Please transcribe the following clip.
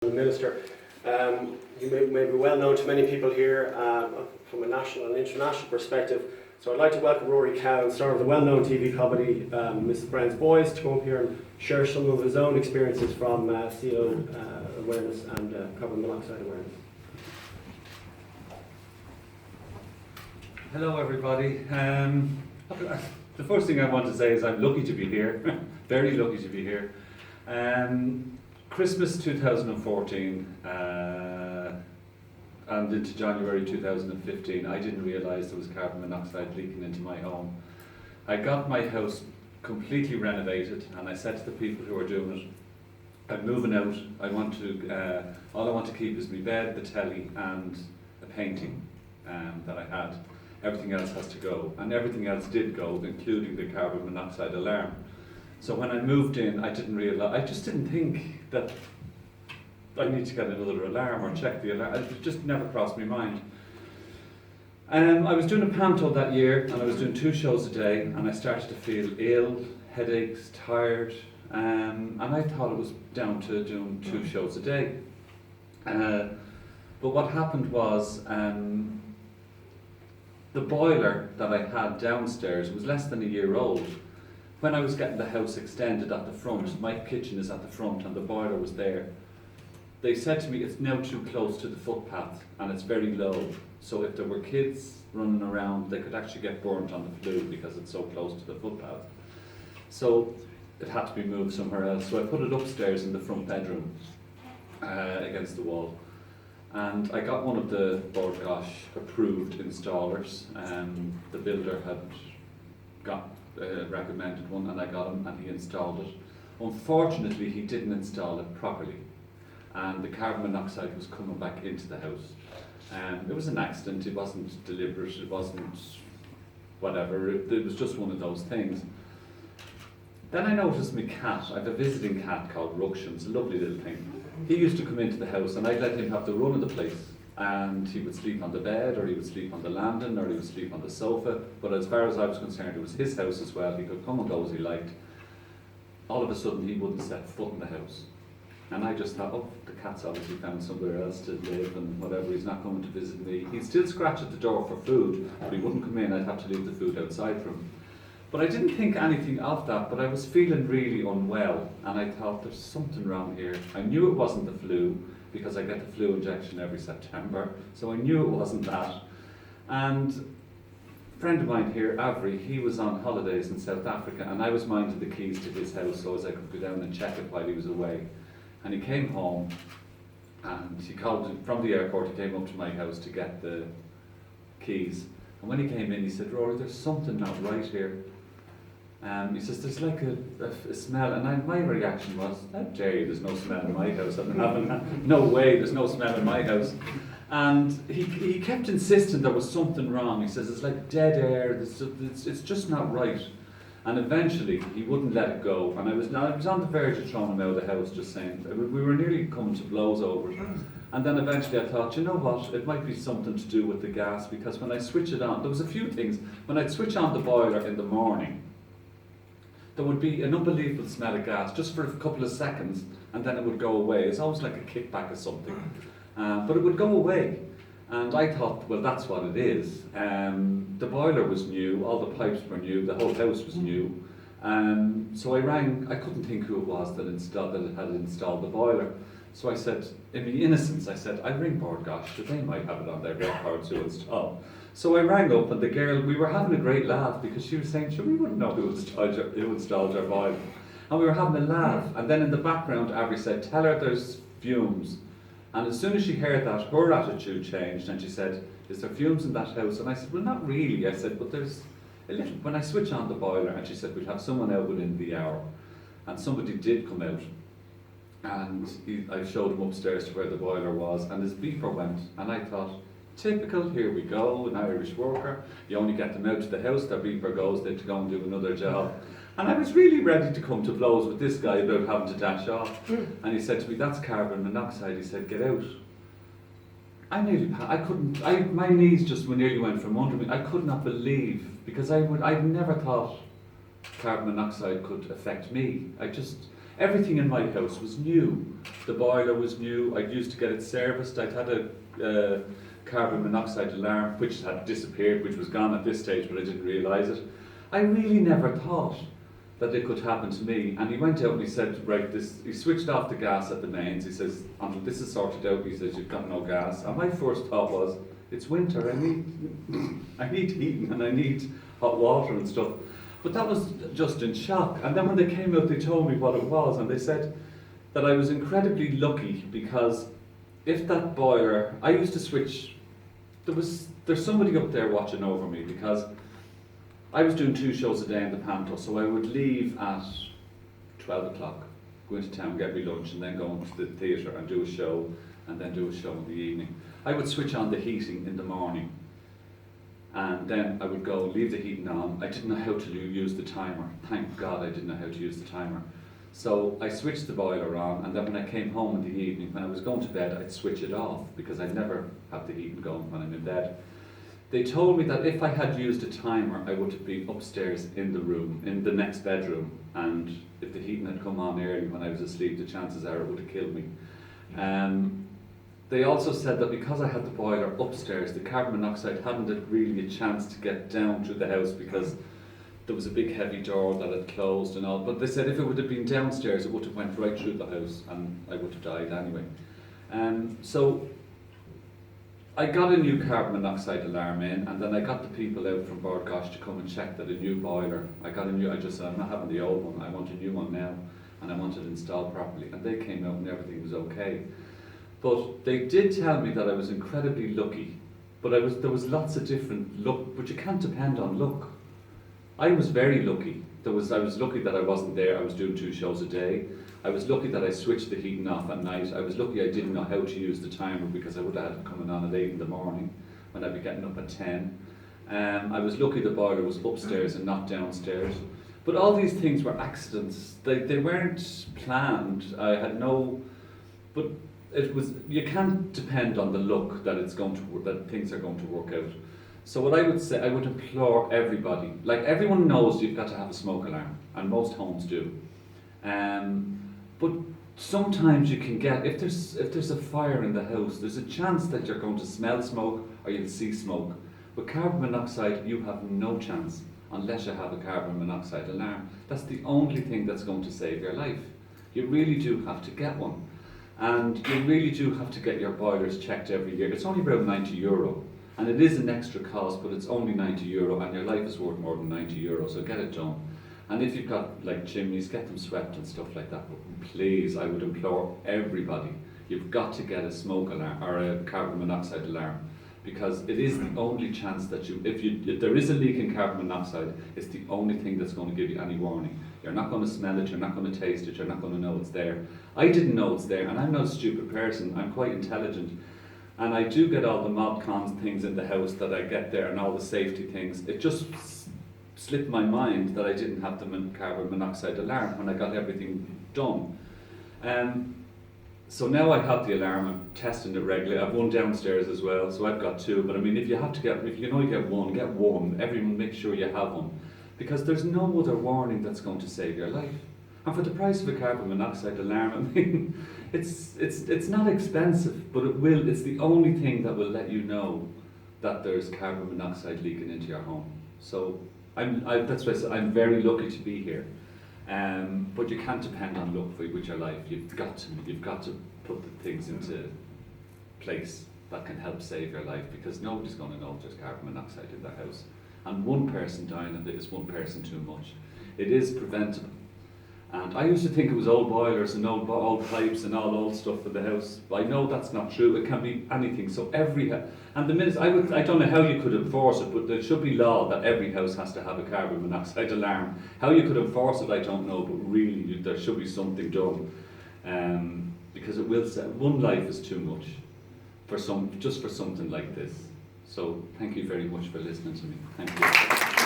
Minister. You may be well known to many people here from a national and international perspective. So I'd like to welcome Rory Cowan, star of the well-known TV comedy Mrs. Brown's Boys, to come up here and share some of his own experiences from CO awareness and carbon monoxide awareness. Hello everybody. The first thing I want to say is I'm lucky to be here, very lucky to be here. Christmas 2014 and into January 2015, I didn't realise there was carbon monoxide leaking into my home. I got my house completely renovated and I said to the people who were doing it, I'm moving out, all I want to keep is my bed, the telly and a painting that I had. Everything else has to go, and everything else did go, including the carbon monoxide alarm. So when I moved in, I just didn't think that I need to get another alarm or check the alarm. It just never crossed my mind. I was doing a panto that year, and I was doing 2 shows a day, and I started to feel ill, headaches, tired, and I thought it was down to doing 2 shows a day. But what happened was, the boiler that I had downstairs was less than a year old. When I was getting the house extended at the front, my kitchen is at the front and the boiler was there. They said to me, it's now too close to the footpath and it's very low. So if there were kids running around, they could actually get burnt on the flue because it's so close to the footpath. So it had to be moved somewhere else. So I put it upstairs in the front bedroom against the wall. And I got one of the Bord Gáis approved installers. The builder had got recommended one and I got him and he installed it. Unfortunately, he didn't install it properly and the carbon monoxide was coming back into the house. It was an accident, it wasn't deliberate, it wasn't whatever, it was just one of those things. Then I noticed my cat, I have a visiting cat called Ruction, it's a lovely little thing. He used to come into the house and I'd let him have the run of the place and he would sleep on the bed or he would sleep on the landing or he would sleep on the sofa, but as far as I was concerned it was his house as well, he could come and go as he liked. All of a sudden he wouldn't set foot in the house and I just thought, oh, the cat's obviously found somewhere else to live and whatever, he's not coming to visit me. He'd still scratch at the door for food, but he wouldn't come in, I'd have to leave the food outside for him. But I didn't think anything of that, but I was feeling really unwell and I thought there's something wrong here. I knew it wasn't the flu because I get the flu injection every September, so I knew it wasn't that. And a friend of mine here, Avery, he was on holidays in South Africa and I was minding the keys to his house so as I could go down and check it while he was away. And he came home and he called from the airport, he came up to my house to get the keys. And when he came in, he said, Rory, there's something not right here. He says, there's like a smell, and my reaction was, how dare you, there's no smell in my house. No way, there's no smell in my house. And he kept insisting there was something wrong. He says, it's like dead air, it's just not right. And eventually, he wouldn't let it go. And I was on the verge of throwing him out of the house, just saying, we were nearly coming to blows over it. And then eventually I thought, you know what, it might be something to do with the gas, because when I switch it on, there was a few things. When I'd switch on the boiler in the morning, there would be an unbelievable smell of gas just for a couple of seconds and then it would go away. It's always like a kickback or something. But it would go away. And I thought, well, that's what it is. The boiler was new, all the pipes were new, the whole house was new. So I rang, I couldn't think who it was that had installed the boiler. So I said, in my innocence, I said, I'll ring Bord Gáis, they might have it on their record to install. So I rang up and the girl, we were having a great laugh because she was saying, sure, we wouldn't know who installed your boiler. And we were having a laugh. And then in the background, Avery said, tell her there's fumes. And as soon as she heard that, her attitude changed and she said, is there fumes in that house? And I said, well, not really. I said, but there's a little. When I switch on the boiler, and she said, we'll have someone out within the hour. And somebody did come out. And I showed him upstairs to where the boiler was and his beeper went. And I thought, typical, here we go, an Irish worker. You only get them out to the house, their beeper goes, they have to go and do another job. And I was really ready to come to blows with this guy about having to dash off. And he said to me, that's carbon monoxide. He said, get out. My knees just nearly went from under me. I could not believe, because I'd never thought carbon monoxide could affect me. Everything in my house was new. The boiler was new. I used to get it serviced. I'd had a carbon monoxide alarm, which had disappeared, which was gone at this stage, but I didn't realise it. I really never thought that it could happen to me. And he went out and he said, right, he switched off the gas at the mains. He says, until this is sorted out, he says, you've got no gas. And my first thought was, it's winter, I need heating and I need hot water and stuff. But that was just in shock. And then when they came out, they told me what it was, and they said that I was incredibly lucky because if that boiler, I used to switch, there's somebody up there watching over me because I was doing 2 shows a day in the Panto, so I would leave at 12 o'clock, go into town, get me lunch, and then go into the theatre and do a show, and then do a show in the evening. I would switch on the heating in the morning, and then I would go, leave the heating on. I didn't know how to use the timer. Thank God I didn't know how to use the timer. So I switched the boiler on, and then when I came home in the evening, when I was going to bed, I'd switch it off, because I'd never have the heating going when I'm in bed. They told me that if I had used a timer, I would have been upstairs in the room, in the next bedroom, and if the heating had come on early when I was asleep, the chances are it would have killed me. They also said that because I had the boiler upstairs, the carbon monoxide hadn't really a chance to get down through the house because there was a big heavy door that had closed and all. But they said if it would have been downstairs, it would have went right through the house and I would have died anyway. So I got a new carbon monoxide alarm in, and then I got the people out from Bordgosh to come and check that a new boiler, I just said, I'm not having the old one, I want a new one now, and I want it installed properly. And they came out and everything was okay. But they did tell me that I was incredibly lucky, but there was lots of different luck, but you can't depend on luck. I was very lucky. I was lucky that I wasn't there, I was doing 2 shows a day. I was lucky that I switched the heating off at night. I was lucky I didn't know how to use the timer because I would have had it coming on at 8 in the morning when I'd be getting up at 10. I was lucky the boiler was upstairs and not downstairs. But all these things were accidents. They weren't planned. I had no, but it was, you can't depend on the luck that that things are going to work out. So what I would say, I would implore everybody, like everyone knows you've got to have a smoke alarm, and most homes do. But sometimes you can get, if there's a fire in the house, there's a chance that you're going to smell smoke or you'll see smoke. With carbon monoxide, you have no chance unless you have a carbon monoxide alarm. That's the only thing that's going to save your life. You really do have to get one. And you really do have to get your boilers checked every year. It's only about €90, and it is an extra cost, but it's only €90, and your life is worth more than €90, so get it done. And if you've got like chimneys, get them swept and stuff like that. But please, I would implore everybody, you've got to get a smoke alarm or a carbon monoxide alarm, because it is the only chance that if there is a leak in carbon monoxide, it's the only thing that's going to give you any warning. You're not going to smell it, you're not going to taste it, you're not going to know it's there. I didn't know it's there, and I'm not a stupid person, I'm quite intelligent. And I do get all the mod cons things in the house that I get there and all the safety things. It just slipped my mind that I didn't have the carbon monoxide alarm when I got everything done. So now I have the alarm, I'm testing it regularly. I've one downstairs as well, so I've got 2. But I mean, if you can only get one, get one. Everyone make sure you have one. Because there's no other warning that's going to save your life. And for the price of a carbon monoxide alarm, I mean, it's not expensive, but it's the only thing that will let you know that there's carbon monoxide leaking into your home. So that's why I said I'm very lucky to be here. But you can't depend on luck with your life. You've got to put the things into place that can help save your life, because nobody's going to know if there's carbon monoxide in their house. And one person dying of it is one person too much. It is preventable. And I used to think it was old boilers and old pipes and all old stuff in the house. But I know that's not true. It can be anything. So and the minute I don't know how you could enforce it, but there should be law that every house has to have a carbon monoxide alarm. How you could enforce it, I don't know, but really there should be something done, because it will say one life is too much just for something like this. So thank you very much for listening to me. Thank you.